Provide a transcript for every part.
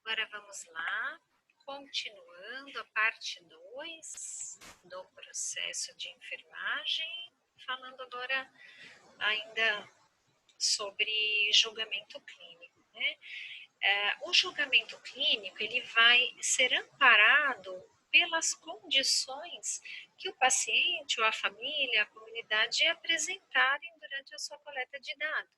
agora vamos lá, continuando a parte 2 do processo de enfermagem, falando agora ainda sobre julgamento clínico, né? O julgamento clínico, ele vai ser amparado pelas condições que o paciente ou a família, a comunidade apresentarem durante a sua coleta de dados.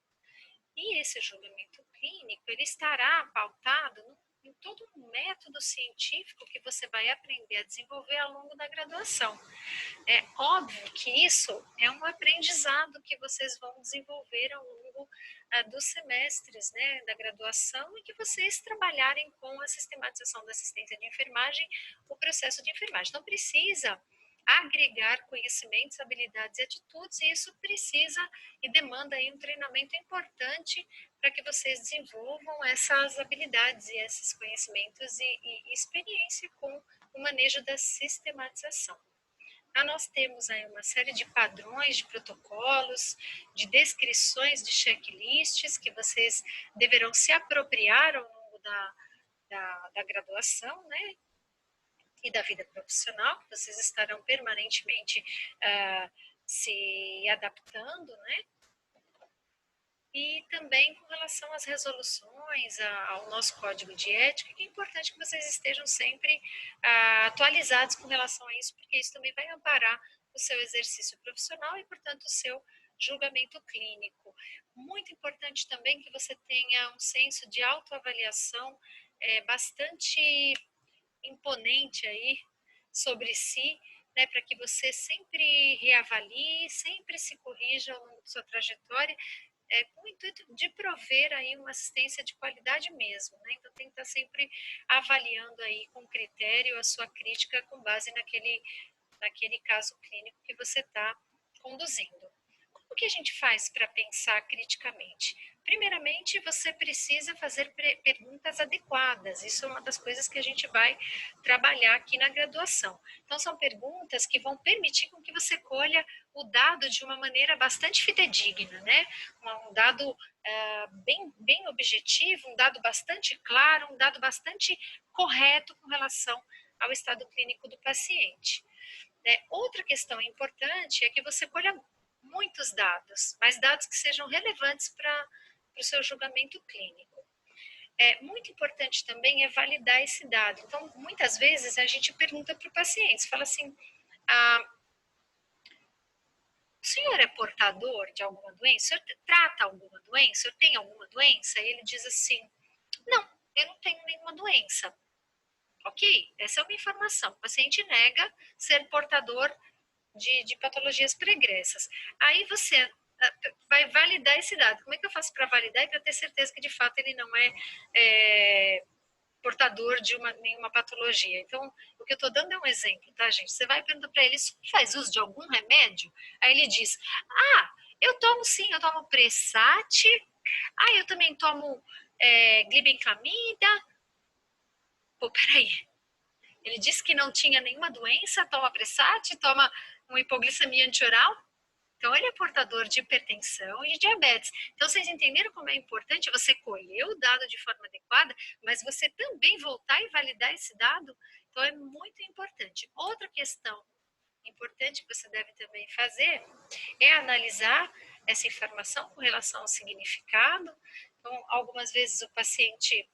E esse julgamento clínico, ele estará pautado em todo um método científico que você vai aprender a desenvolver ao longo da graduação. É óbvio que isso é um aprendizado que vocês vão desenvolver ao longo dos semestres, né, da graduação, e que vocês trabalharem com a sistematização da assistência de enfermagem, o processo de enfermagem. Não precisa agregar conhecimentos, habilidades e atitudes, e isso precisa e demanda aí um treinamento importante para que vocês desenvolvam essas habilidades e esses conhecimentos e experiência com o manejo da sistematização. Nós temos aí uma série de padrões, de protocolos, de descrições de checklists que vocês deverão se apropriar ao longo da graduação, né? E da vida profissional, vocês estarão permanentemente se adaptando, né? E também com relação às resoluções, ao nosso código de ética, que é importante que vocês estejam sempre atualizados com relação a isso, porque isso também vai amparar o seu exercício profissional e, portanto, o seu julgamento clínico. Muito importante também que você tenha um senso de autoavaliação bastante imponente aí sobre si, né, para que você sempre reavalie, sempre se corrija ao longo da sua trajetória, com o intuito de prover aí uma assistência de qualidade mesmo, né? Então tem que estar sempre avaliando aí com critério a sua crítica com base naquele caso clínico que você está conduzindo. O que a gente faz para pensar criticamente? Primeiramente, você precisa fazer perguntas adequadas. Isso é uma das coisas que a gente vai trabalhar aqui na graduação. Então, são perguntas que vão permitir com que você colha o dado de uma maneira bastante fidedigna, né? Um dado bem objetivo, um dado bastante claro, um dado bastante correto com relação ao estado clínico do paciente. Outra questão importante é que você colha muitos dados, mas dados que sejam relevantes para o seu julgamento clínico. Muito importante também é validar esse dado. Então, muitas vezes a gente pergunta para o paciente, fala assim, o senhor é portador de alguma doença? O senhor trata alguma doença? O senhor tem alguma doença? E ele diz assim, não, eu não tenho nenhuma doença. Ok, essa é uma informação. O paciente nega ser portador de patologias pregressas. Aí você vai validar esse dado. Como é que eu faço para validar e para ter certeza que de fato ele não é portador de nenhuma patologia? Então, o que eu estou dando é um exemplo, tá, gente? Você vai perguntar para ele, se faz uso de algum remédio? Aí ele diz, eu tomo sim, eu tomo Pressat, eu também tomo glibenclamida. Pô, peraí. Ele disse que não tinha nenhuma doença, toma Pressat, toma uma hipoglicemia antioral. Então, ele é portador de hipertensão e de diabetes. Então, vocês entenderam como é importante você colher o dado de forma adequada, mas você também voltar e validar esse dado? Então, é muito importante. Outra questão importante que você deve também fazer é analisar essa informação com relação ao significado. Então, algumas vezes o paciente,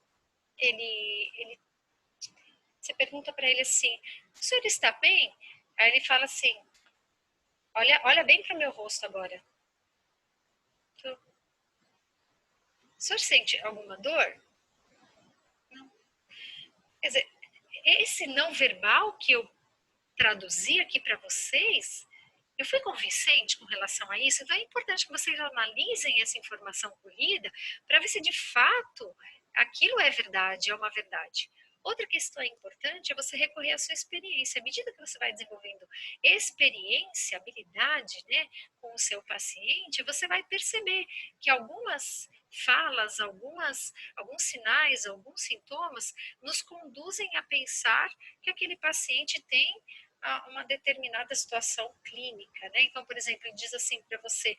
você pergunta para ele assim, o senhor está bem? Aí ele fala assim, olha bem para o meu rosto agora. O senhor sente alguma dor? Não. Quer dizer, esse não verbal que eu traduzi aqui para vocês, eu fui convincente com relação a isso. Então é importante que vocês analisem essa informação colhida para ver se de fato aquilo é verdade, é uma verdade. Outra questão importante é você recorrer à sua experiência. À medida que você vai desenvolvendo experiência, habilidade, né, com o seu paciente, você vai perceber que algumas falas, alguns sinais, alguns sintomas nos conduzem a pensar que aquele paciente tem uma determinada situação clínica, né? Então, por exemplo, ele diz assim para você,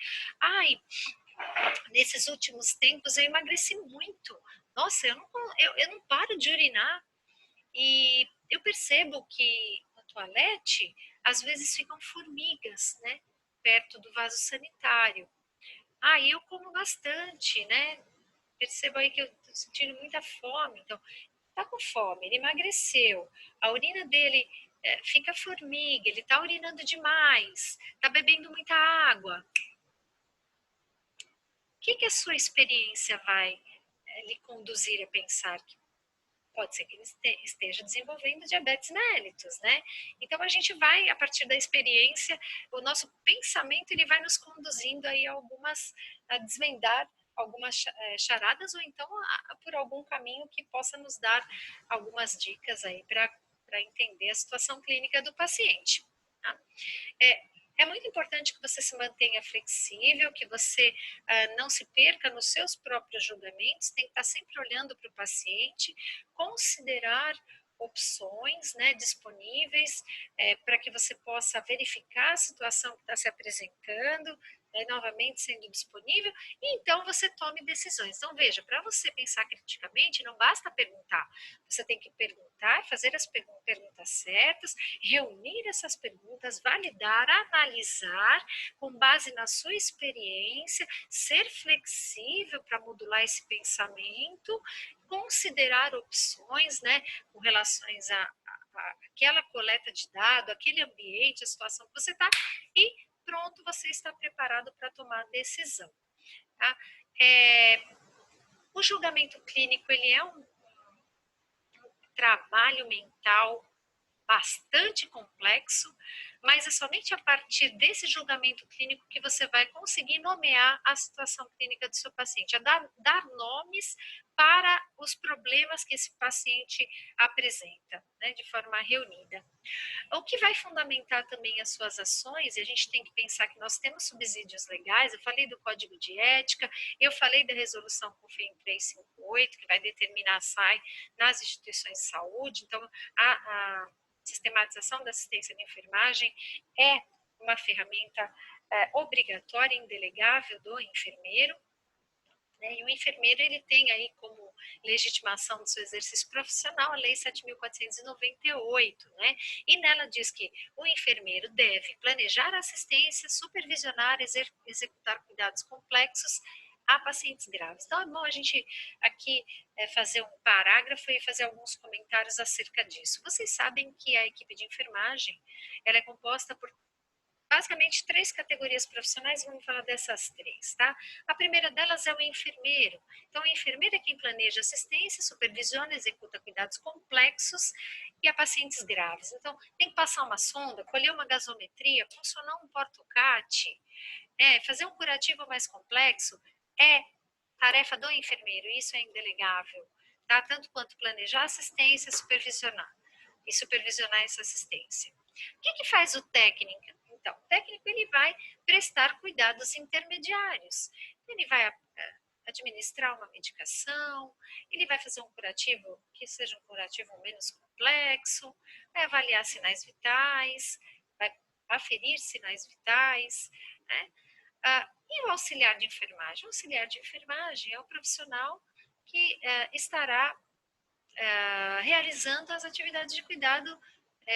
nesses últimos tempos eu emagreci muito. nossa, eu não paro de urinar e eu percebo que no toalete, às vezes ficam formigas, né, perto do vaso sanitário. Ah, eu como bastante, né? Percebo aí que eu tô sentindo muita fome. Então, tá com fome, ele emagreceu, a urina dele fica formiga, ele tá urinando demais, tá bebendo muita água. O que a sua experiência vai lhe conduzir a pensar que pode ser que ele esteja desenvolvendo diabetes mellitus, né? Então a gente vai, a partir da experiência, o nosso pensamento ele vai nos conduzindo aí a desvendar algumas charadas ou então por algum caminho que possa nos dar algumas dicas aí para entender a situação clínica do paciente. Tá? É, é muito importante que você se mantenha flexível, que você não se perca nos seus próprios julgamentos, tem que estar sempre olhando para o paciente, considerar opções, né, disponíveis para que você possa verificar a situação que está se apresentando, né, novamente sendo disponível, e então você tome decisões. Então, veja, para você pensar criticamente, não basta perguntar, você tem que perguntar, fazer as perguntas certas, reunir essas perguntas, validar, analisar, com base na sua experiência, ser flexível para modular esse pensamento, considerar opções, né, com relações a aquela coleta de dados, aquele ambiente, a situação que você está, e pronto, você está preparado para tomar a decisão. Tá? O julgamento clínico ele é um trabalho mental bastante complexo, mas é somente a partir desse julgamento clínico que você vai conseguir nomear a situação clínica do seu paciente, dar nomes para os problemas que esse paciente apresenta, né, de forma reunida. O que vai fundamentar também as suas ações, e a gente tem que pensar que nós temos subsídios legais, eu falei do Código de Ética, eu falei da resolução CONFIN 358, que vai determinar a SAI nas instituições de saúde, então a sistematização da assistência de enfermagem é uma ferramenta obrigatória e indelegável do enfermeiro, né? E o enfermeiro ele tem aí como legitimação do seu exercício profissional a Lei 7.498, né? E nela diz que o enfermeiro deve planejar a assistência, supervisionar, executar cuidados complexos a pacientes graves. Então é bom a gente aqui fazer um parágrafo e fazer alguns comentários acerca disso. Vocês sabem que a equipe de enfermagem ela é composta por basicamente três categorias profissionais, vamos falar dessas três, tá? A primeira delas é o enfermeiro. Então, o enfermeiro é quem planeja assistência, supervisiona, executa cuidados complexos e a pacientes graves. Então, tem que passar uma sonda, colher uma gasometria, funcionar um porta-CAT, fazer um curativo mais complexo, é tarefa do enfermeiro, isso é indelegável, tá? Tanto quanto planejar assistência, supervisionar e supervisionar essa assistência. O que faz o técnico? Então, o técnico ele vai prestar cuidados intermediários. Ele vai administrar uma medicação, ele vai fazer um curativo que seja um curativo menos complexo, vai avaliar sinais vitais, vai aferir sinais vitais, né? E o auxiliar de enfermagem? O auxiliar de enfermagem é o profissional que estará realizando as atividades de cuidado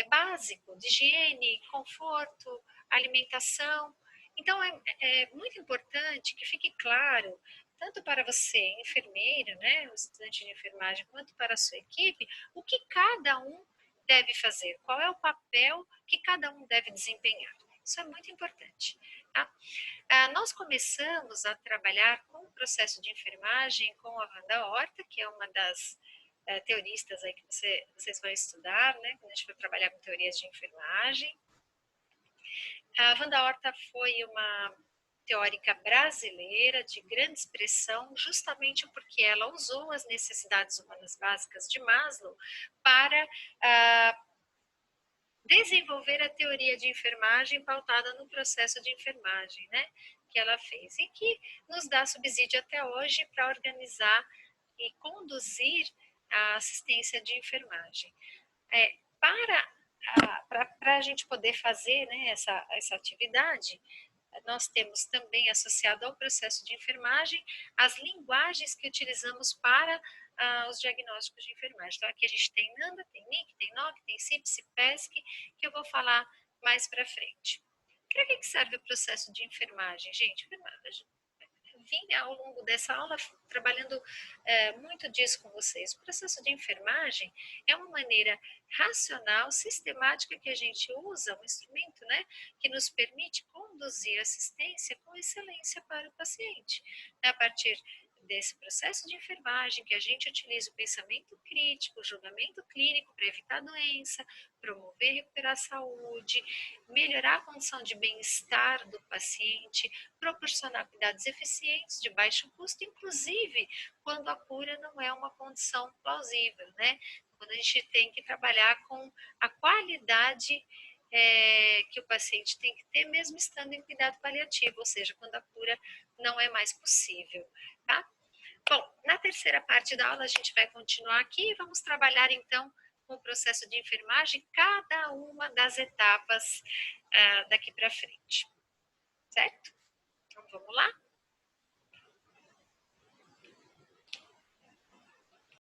básico, de higiene, conforto, alimentação. Então, é muito importante que fique claro, tanto para você, enfermeiro, né, o estudante de enfermagem, quanto para a sua equipe, o que cada um deve fazer, qual é o papel que cada um deve desempenhar. Isso é muito importante. Tá? Nós começamos a trabalhar com o processo de enfermagem com a Wanda Horta, que é uma das teoristas aí que vocês vão estudar, né, quando a gente for trabalhar com teorias de enfermagem. A Wanda Horta foi uma teórica brasileira de grande expressão, justamente porque ela usou as necessidades humanas básicas de Maslow para desenvolver a teoria de enfermagem pautada no processo de enfermagem, né, que ela fez e que nos dá subsídio até hoje para organizar e conduzir a assistência de enfermagem. Para a gente poder fazer, né, essa atividade, nós temos também associado ao processo de enfermagem as linguagens que utilizamos para os diagnósticos de enfermagem. Então, aqui a gente tem NANDA, tem NIC, tem NOC, tem CIP, CIPESC, que eu vou falar mais para frente. Para que serve o processo de enfermagem, gente? Enfermagem vim ao longo dessa aula trabalhando muito disso com vocês. O processo de enfermagem é uma maneira racional, sistemática que a gente usa, um instrumento, né, que nos permite conduzir assistência com excelência para o paciente. A partir desse processo de enfermagem, que a gente utiliza o pensamento crítico, o julgamento clínico para evitar doença, promover e recuperar a saúde, melhorar a condição de bem-estar do paciente, proporcionar cuidados eficientes de baixo custo, inclusive quando a cura não é uma condição plausível, né? Quando a gente tem que trabalhar com a qualidade que o paciente tem que ter, mesmo estando em cuidado paliativo, ou seja, quando a cura não é mais possível, tá? Bom, na terceira parte da aula a gente vai continuar aqui e vamos trabalhar então com o processo de enfermagem, cada uma das etapas daqui para frente, certo? Então vamos lá?